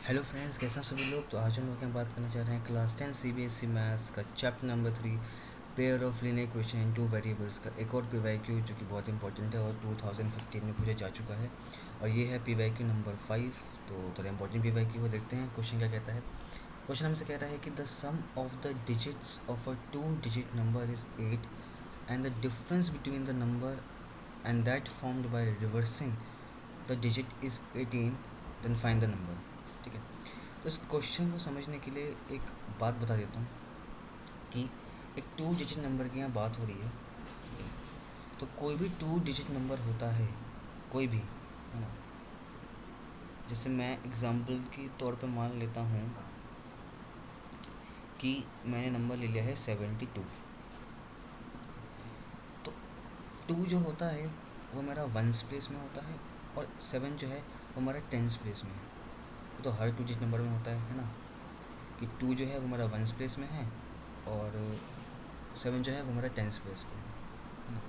Hello friends, कैसे हैं सभी लोग। तो आज हम लोग यहाँ बात करना चाह रहे हैं क्लास 10 सीबीएसई मैथ्स का chapter number 3 pair of linear equation in two variables का एक और पीवाईक्यू जो कि बहुत इंपॉर्टेंट है और 2015 में पूछा जा चुका है। और ये है पीवाईक्यू नंबर 5। तो थोड़ा इंपॉर्टेंट पीवाईक्यू को देखते हैं। क्वेश्चन क्या कहता है। क्वेश्चन हमसे कह रहा है कि the sum of the digits of a 2 digit number is 8 and the difference between the number and that formed by reversing the digit is 18, then find the number. ठीक है। तो इस क्वेश्चन को समझने के लिए एक बात बता देता हूँ कि एक 2 डिजिट नंबर की यहाँ बात हो रही है। तो कोई भी 2 डिजिट नंबर होता है, कोई भी, है ना। जैसे मैं एग्ज़ाम्पल के तौर पे मान लेता हूँ कि मैंने नंबर ले लिया है 72। तो 2 जो होता है वो मेरा वंस प्लेस में होता है और 7 जो है वो हमारा टेंस प्लेस में है। वो तो हर 2 डिजिट नंबर में होता है ना, कि 2 जो है वो मेरा वंस प्लेस में है और 7 जो है वो मेरा टेंस प्लेस पे है ना।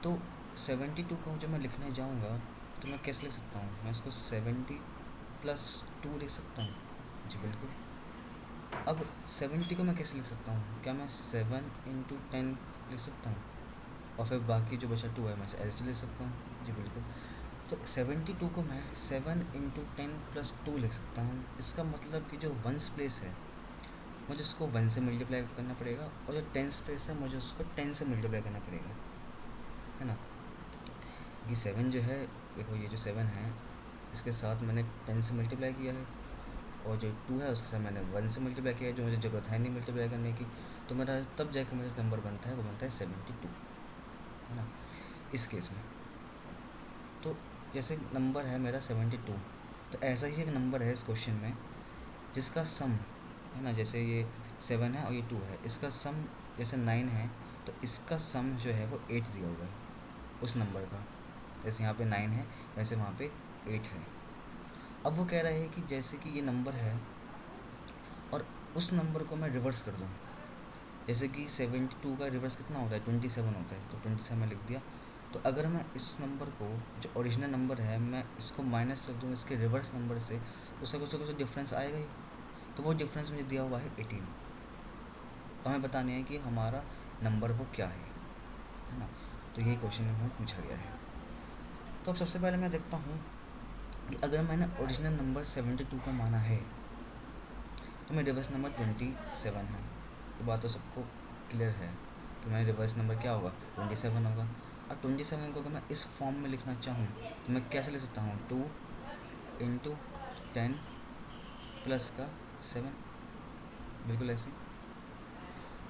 तो 72 को जब मैं लिखने जाऊँगा तो मैं कैसे लिख सकता हूँ। मैं इसको 70+2 लिख सकता हूँ। जी बिल्कुल। अब 70 को मैं कैसे लिख सकता हूँ। क्या मैं 7 × 10 लिख सकता हूँ और फिर बाकी जो बचा 2 है मैं ऐसे लिख सकता हूँ। जी बिल्कुल। तो 72 को मैं 7 × 10 + 2 लिख सकता हूँ। इसका मतलब कि जो वंस प्लेस है मुझे उसको 1 से मल्टीप्लाई करना पड़ेगा और जो टेंस प्लेस है मुझे उसको 10 से मल्टीप्लाई करना पड़ेगा, है ना। ये 7 जो है, देखो ये जो 7 है इसके साथ मैंने 10 से मल्टीप्लाई किया है और जो 2 है उसके साथ मैंने 1 से मल्टीप्लाई किया है, जो मुझे ज़रूरत है नहीं मल्टीप्लाई करने की। तो मेरा तब जाकर मेरा नंबर बनता है, वो बनता है 72, है ना, इस केस में। तो जैसे नंबर है मेरा 72, तो ऐसा ही एक नंबर है इस क्वेश्चन में जिसका सम, है ना, जैसे ये 7 है और ये 2 है, इसका सम जैसे 9 है तो इसका सम जो है वो 8 दिया हुआ है उस नंबर का। जैसे यहाँ पे 9 है वैसे वहाँ पे 8 है। अब वो कह रहा है कि जैसे कि ये नंबर है और उस नंबर को मैं रिवर्स कर दूँ। जैसे कि 72 का रिवर्स कितना होता है, 27 होता है, तो 27 लिख दिया। तो अगर मैं इस नंबर को, जो ओरिजिनल नंबर है, मैं इसको माइनस कर दूँ इसके रिवर्स नंबर से, तो उसका कुछ ना कुछ डिफरेंस आएगा ही। तो वो डिफरेंस मुझे दिया हुआ है 18। तो हमें बताने है कि हमारा नंबर वो क्या है ना। तो यही क्वेश्चन में हमें पूछा गया है। तो अब सबसे पहले मैं देखता हूँ कि अगर मैंने ओरिजिनल नंबर 72 को माना है तो मेरा रिवर्स नंबर 27 है। ये बात तो सबको क्लियर है कि मेरा रिवर्स नंबर क्या होगा, 27 होगा। अब 27 को अगर मैं इस फॉर्म में लिखना चाहूँ तो मैं कैसे लिख सकता हूँ, 2 × 10 प्लस का 7, बिल्कुल ऐसे।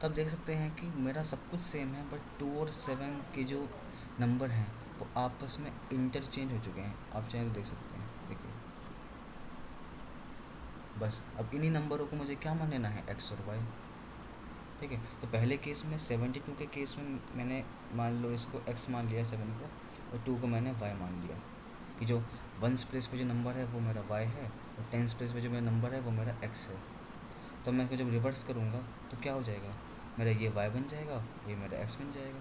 तो आप देख सकते हैं कि मेरा सब कुछ सेम है, बट 2 और 7 के जो नंबर हैं वो आपस में इंटरचेंज हो चुके हैं। आप चाहे तो देख सकते हैं, देखिए। बस अब इन्हीं नंबरों को मुझे क्या मान लेना है, एक्स और वाई। ठीक है। तो पहले केस में 72 के केस में मैंने मान लो इसको x मान लिया 7 को, और 2 को मैंने y मान लिया कि जो वंस प्लेस पे जो नंबर है वो मेरा y है और टेंस प्लेस पे जो मेरा नंबर है वो मेरा x है। तो मैं इसको जब रिवर्स करूँगा तो क्या हो जाएगा, मेरा ये y बन जाएगा, ये मेरा x बन जाएगा।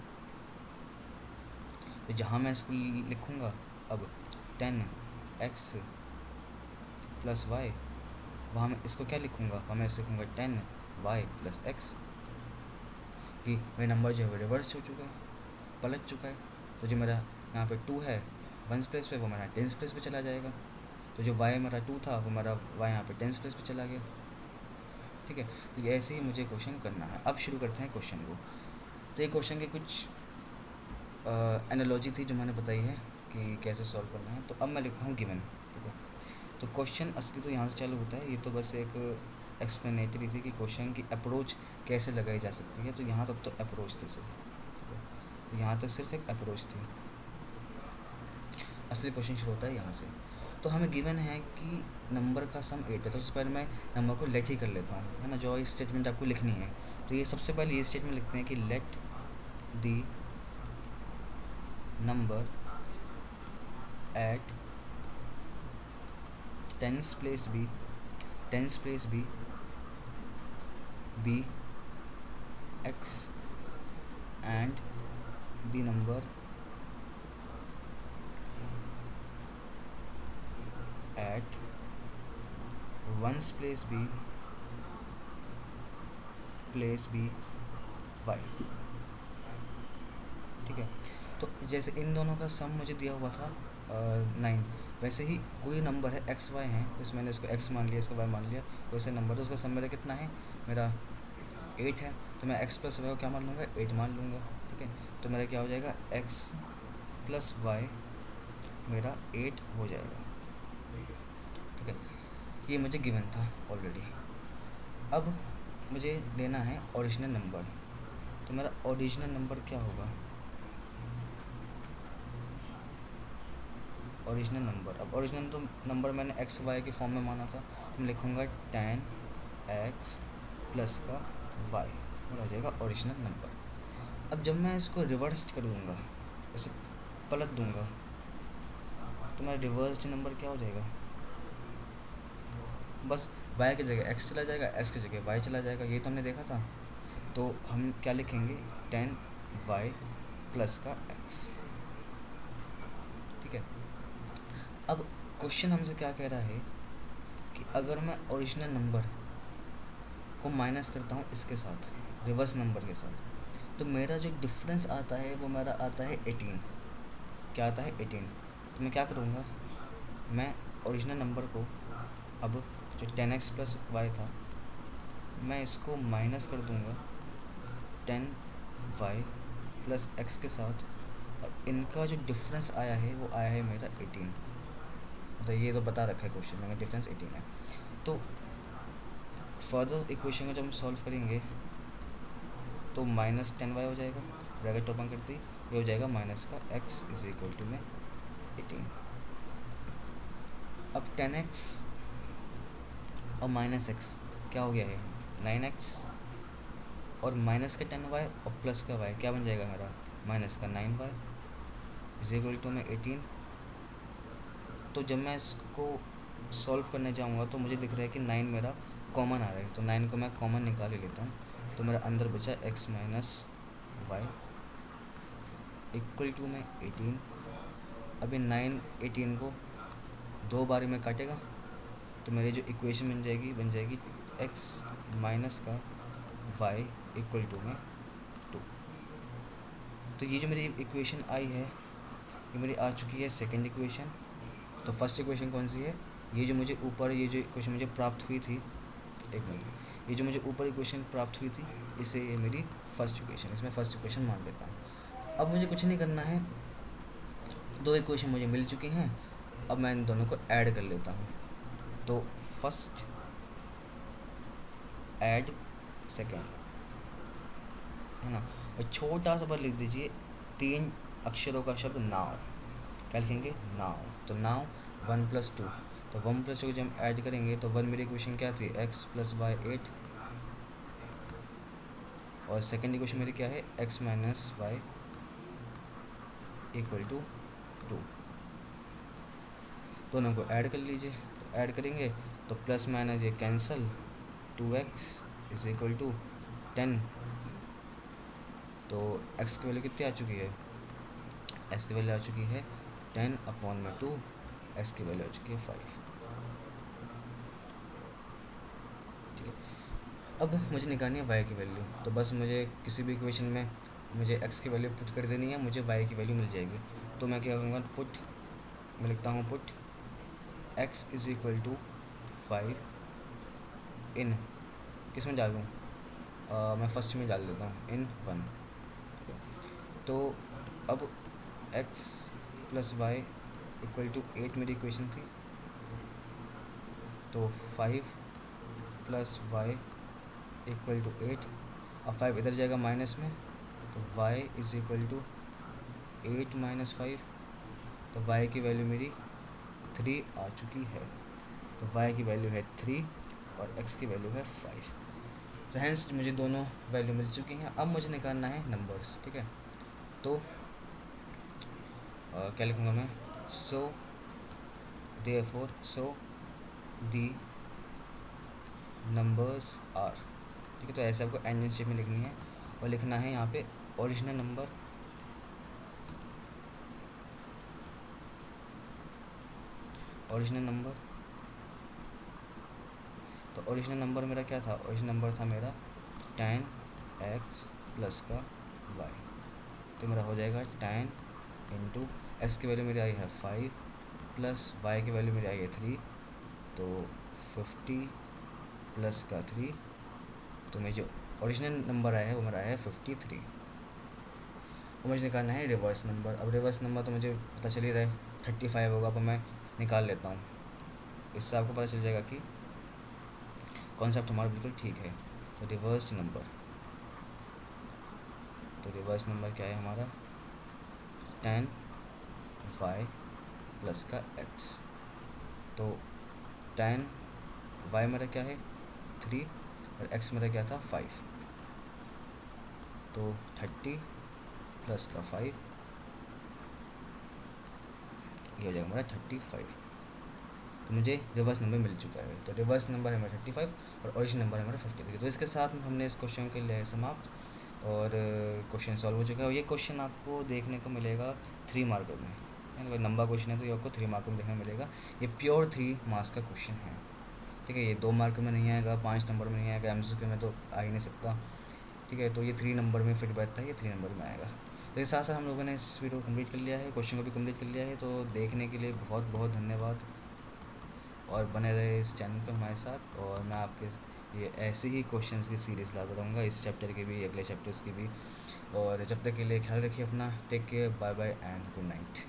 तो जहाँ मैं इसको लिखूँगा अब 10x + y, वहाँ मैं इसको क्या लिखूँगा, वहाँ मैं इसे लिखूँगा 10y + x, कि मेरा नंबर जो है वो रिवर्स हो चुका है, पलट चुका है। तो जो मेरा यहाँ पे 2 है वंस प्लेस पे, वो मेरा टेंस प्लेस पे चला जाएगा। तो जो y मेरा 2 था वो मेरा y यहाँ पे टेंस प्लेस पे चला गया। ठीक है। तो ये ऐसे ही मुझे क्वेश्चन करना है। अब शुरू करते हैं क्वेश्चन को। तो ये क्वेश्चन के कुछ एनालॉजी थी जो मैंने बताई है कि कैसे सॉल्व करना है। तो अब मैं लिखता हूँ गिवन। ठीक है। तो क्वेश्चन असली तो यहाँ से चालू होता है, ये तो बस एक एक्सप्लेनेटरी थी कि क्वेश्चन की अप्रोच कैसे लगाई जा सकती है। तो यहाँ तक तो अप्रोच थी सिर्फ, ठीक है। तो यहाँ तक सिर्फ एक अप्रोच थी। असली क्वेश्चन शुरू होता है यहाँ से। तो हमें गिवन है कि नंबर का सम 8 है। तो सबसे पहले मैं नंबर को लेट ही कर लेता हूँ, है ना। जो स्टेटमेंट आपको लिखनी है तो ये सबसे पहले ये स्टेटमेंट लिखते हैं कि let the number at tens place be x and the number at ones place be y, ठीक है। तो जैसे इन दोनों का सम मुझे दिया हुआ था 9, वैसे ही कोई नंबर है एक्स वाई है, तो मैंने इसको एक्स मान लिया, इसको वाई मान लिया, वैसे नंबर तो उसका सम मेरा कितना है, मेरा 8 है, तो मैं एक्स प्लस वाई को क्या मान लूँगा, 8 मान लूँगा, ठीक है। तो मेरा क्या हो जाएगा, एक्स प्लस वाई मेरा 8 हो जाएगा, ठीक है। ये मुझे गिवन था ऑलरेडी। अब मुझे लेना है ओरिजिनल नंबर, तो मेरा ओरिजिनल नंबर क्या होगा, ओरिजिनल नंबर। अब ओरिजिनल तो नंबर मैंने एक्स वाई के फॉर्म में माना था, मैं लिखूँगा 10x प्लस का y, हो जाएगा ओरिजिनल नंबर। अब जब मैं इसको रिवर्स करूँगा, ऐसे पलट दूँगा, तो मेरा रिवर्स्ड नंबर क्या हो जाएगा, बस y की जगह x चला जाएगा, x की जगह y चला जाएगा, ये तो हमने देखा था। तो हम क्या लिखेंगे, 10y प्लस का x, ठीक है। अब क्वेश्चन हमसे क्या कह रहा है कि अगर मैं ओरिजिनल नंबर को माइनस करता हूँ इसके साथ, रिवर्स नंबर के साथ, तो मेरा जो डिफरेंस आता है वो मेरा आता है 18। क्या आता है, 18। तो मैं क्या करूँगा, मैं ओरिजिनल नंबर को, अब जो 10x प्लस वाई था, मैं इसको माइनस कर दूँगा 10y प्लस x के साथ, और इनका जो डिफरेंस आया है वो आया है मेरा 18। तो ये तो बता रखा है क्वेश्चन में, डिफरेंस 18 है। तो फर्दर इक्वेशन को जब हम सॉल्व करेंगे तो माइनस 10y हो जाएगा, ब्रैकेट ओपन करते ही ये हो जाएगा माइनस का x इज इक्वल टू में 18। अब 10x और माइनस x क्या हो गया है, 9x, और माइनस का 10y और प्लस का y क्या बन जाएगा मेरा, माइनस का 9y इज इक्वल टू में 18। तो जब मैं इसको सॉल्व करने जाऊँगा तो मुझे दिख रहा है कि 9 मेरा कॉमन आ रहा है, तो 9 को मैं कॉमन निकाल ही लेता हूँ, तो मेरा अंदर बचा x minus y equal to में 18। अभी 9 18 को 2 बारी में काटेगा, तो मेरी जो इक्वेशन बन जाएगी x माइनस का y इक्वल टू में 2। तो ये जो मेरी इक्वेशन आई है, ये मेरी आ चुकी है सेकंड इक्वेशन। तो फर्स्ट इक्वेशन कौन सी है, ये जो मुझे ऊपर, ये जो इक्वेशन मुझे प्राप्त हुई थी, एक मिनट, ये जो मुझे ऊपर इक्वेशन प्राप्त हुई थी, इसे ये मेरी फर्स्ट इक्वेशन, इसमें फर्स्ट इक्वेशन मान लेता हूँ। अब मुझे कुछ नहीं करना है, 2 इक्वेशन मुझे मिल चुकी हैं, अब मैं इन दोनों को ऐड कर लेता हूँ। तो फर्स्ट ऐड सेकेंड, है ना, और छोटा सा पर लिख दीजिए 3 अक्षरों का शब्द नाव, क्या लिखेंगे, नाव। तो नाव 1 + 2, तो 1 + 2 को जब हम ऐड करेंगे तो 1 मेरी इक्वेशन क्या थी, x + y 8, और सेकेंड इक्वेशन मेरी क्या है, x - y इक्वल टू 2। दोनों को ऐड कर लीजिए, तो ऐड करेंगे तो प्लस माइनस ये cancel, 2x is equal to 10। तो x की वैल्यू कितनी आ चुकी है, x की वैल्यू आ चुकी है 10/2, x की वैल्यू आ चुकी है 5, ठीक है। अब मुझे निकालनी है y की वैल्यू, तो बस मुझे किसी भी इक्वेशन में मुझे x की वैल्यू पुट कर देनी है, मुझे y की वैल्यू मिल जाएगी। तो मैं क्या करूँगा, मैं लिखता हूँ put x is equal to 5 in, किस में डाल दूँ, मैं फर्स्ट में डाल देता हूँ, इन 1, ठीक है। तो अब x + y इक्वल टू 8 मेरी इक्वेशन थी, तो 5 + y इक्वल टू 8, अब 5 इधर जाएगा माइनस में, तो y इज इक्वल टू 8 - 5, तो y की वैल्यू मेरी 3 आ चुकी है। तो y की वैल्यू है 3 और x की वैल्यू है 5। तो हैंस मुझे दोनों वैल्यू मिल चुकी हैं। अब मुझे निकालना है नंबर्स, ठीक है। तो क्या लिखूँगा मैं, so therefore so the numbers are, ठीक है। तो ऐसे आपको एंजल शेप में लिखनी है, और लिखना है यहाँ पे ओरिजिनल नंबर, ओरिजिनल नंबर मेरा क्या था, ओरिजिनल नंबर था मेरा tan x प्लस का y, तो मेरा हो जाएगा tan इंटू एस की वैल्यू मेरी आई है 5 प्लस y की वैल्यू मेरी आई है 3, तो 50 प्लस का 3, तो मेरे जो ओरिजिनल नंबर आया है वो मेरा आया है 53। और मुझे निकालना है रिवर्स नंबर। अब रिवर्स नंबर तो मुझे पता चल ही रहा है 35 होगा, पर मैं निकाल लेता हूँ, इससे आपको पता चल जाएगा कि कॉन्सेप्ट हमारा बिल्कुल ठीक है। तो रिवर्स नंबर, तो रिवर्स नंबर क्या है हमारा tan y प्लस का x, तो tan y मेरा क्या है 3 और x मेरा क्या था 5, तो 30 प्लस का 5, ये हो जाएगा हमारा 35। तो मुझे रिवर्स नंबर मिल चुका है। तो रिवर्स नंबर है हमारा 35 और ओरिजिनल नंबर है हमारा 53। तो इसके साथ हमने इस क्वेश्चन के लिए समाप्त, और क्वेश्चन सॉल्व हो चुका है। और ये क्वेश्चन आपको देखने को मिलेगा 3 मार्कों में, यानी लंबा क्वेश्चन है तो ये आपको 3 मार्कों में देखने को मिलेगा। ये प्योर 3 मार्क्स का क्वेश्चन है, ठीक है। ये 2 मार्क में नहीं आएगा, 5 नंबर में नहीं आएगा, MCQ में तो आ ही नहीं सकता, ठीक है। तो ये 3 नंबर में फिट बैठता है, ये 3 नंबर में आएगा। तो इस साथ साथ हम लोगों ने इस वीडियो को कंप्लीट कर लिया है, क्वेश्चन को भी कंप्लीट कर लिया है। तो देखने के लिए बहुत बहुत धन्यवाद, और बने रहे इस चैनल पे हमारे साथ। और मैं आपके ये ऐसे ही क्वेश्चंस की सीरीज़ लाता रहूँगा, इस चैप्टर के भी, अगले चैप्टर्स की भी। और जब तक के लिए ख्याल रखिए अपना, take care, bye bye and good night.